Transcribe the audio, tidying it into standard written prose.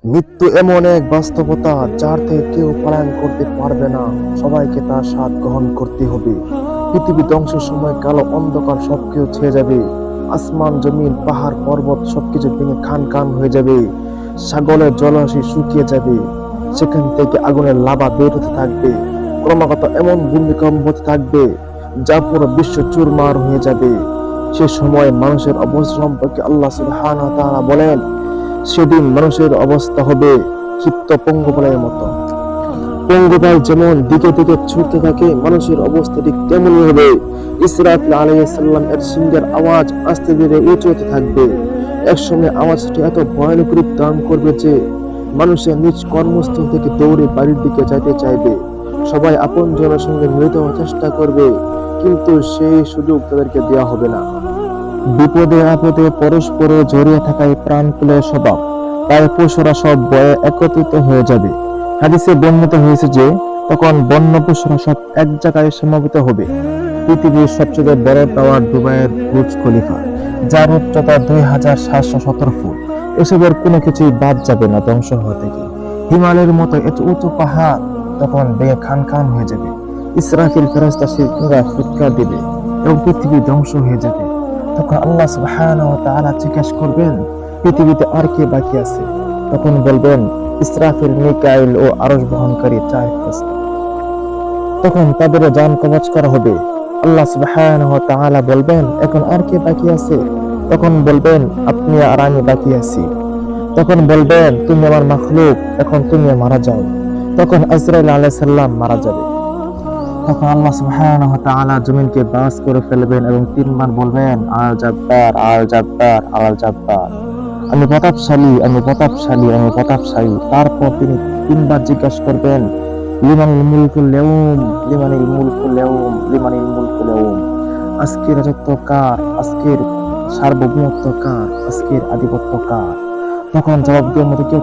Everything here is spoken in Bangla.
মৃত্যু এমন এক বাস্তবতা যার থেকে কেউ পলায়ন করতে পারবে না। সবাইকে তার স্বাদ গ্রহণ করতে হবে। পৃথিবী ধ্বংসের সময় কালো অন্ধকার সবকিছু ছেয়ে যাবে। আসমান জমিন পাহাড় পর্বত সবকিছু ভেঙে খান খান হয়ে যাবে। সাগরের জলাশয় শুকিয়ে যাবে। সেখান থেকে আগুনের লাভা বের হতে থাকবে। ক্রমাগত এমন ভূমিকম্প হতে থাকবে যা পুরো বিশ্ব চুরমার হয়ে যাবে। সে সময় মানুষের অবস্থা সম্পর্কে আল্লাহ সুবহানাহু ওয়া তাআলা বলেন, সেদিন মানুষের অবস্থা হবে ক্ষিপ্ত পঙ্গপালের মতো। পঙ্গপাল যেমন দিকে দিকে ছুটতে থাকে, মানুষের অবস্থা ঠিক তেমনই হবে। ইসরাফিল আলাইহিস সালাম এর সিংহের আওয়াজ আস্তে ধীরে উঁচু হতে থাকবে। একসময় আওয়াজটি এত ভয়ানক রূপ ধারণ করবে যে মানুষের নিজ কর্মস্থল থেকে দৌড়ে বাড়ির দিকে যাইতে চাইবে। সবাই আপনজনের সঙ্গে মিলিত হওয়ার চেষ্টা করবে, কিন্তু সেই সুযোগ তাদেরকে দেওয়া হবে না। বিপদে আপদে পরস্পর জড়িয়ে থাকায় প্রাণকুলের স্বভাব, তাই পশুরা সব ভয়ে একত্রিত হয়ে যাবে। হাদিসে বর্ণিত হয়েছে যে তখন বন্য পশুরা সব এক জায়গায় সমবেত হবে। পৃথিবীর সবচেয়ে বড় টাওয়ার দুবাইয়ের বুর্জ খলিফা, যার উচ্চতা 2717 ফুট, এসবের কোনো কিছুই বাদ যাবে না ধ্বংস হওয়া থেকে। হিমালয়ের মতো এত উঁচু পাহাড় তখন ভেঙে খান খান হয়ে যাবে। ইসরাফিল ফেরেশতা সিংহরা ফুৎকার দিবে এবং পৃথিবী ধ্বংস হয়ে যাবে। তখন আল্লাহ সুবহানাহু ওয়া তাআলা জিজ্ঞাসা করবেন, পৃথিবীতে আর কে বাকি আছে? তখন বলবেন, ইসরাফিল, মিকাইল ও আরশ বহনকারী 4 ফেরেশতা। তখন তাদের জান কবজ করা হবে। আল্লাহ সুবহানাহু ওয়া তাআলা বলবেন, এখন আর কে বাকি আছে? তখন বলবেন, আপনি আর আমি বাকি আছি। তখন বলবেন, তুমি আমার মাখলুক, এখন তুমি মারা যাও। তখন আজরাইল আলাইহিস সালাম মারা যাবে। তখন আল্লাহ সুবহানাহু ওয়া তাআলা জমিনকে বাস করে ফেলবেন এবং 3 বার বলবেন, আল জাব্বার, আল জাব্বার, আল জাব্বার, আমি প্রতাপশালী, আমি প্রতাপশালী, আমি প্রতাপশালী। তারপর তিনি 3 বার জিজ্ঞাসা করবেন, লিমানিল মুলকুল ইয়াউম, লিমানিল মুলকুল ইয়াউম, লিমানিল মুলকুল ইয়াউম, আজকের রাজত্ব কার, আজকের সার্বভৌমত্ব কার, আজকের আধিপত্য কার? তখন জবাব দেওয়ার মতো কেউ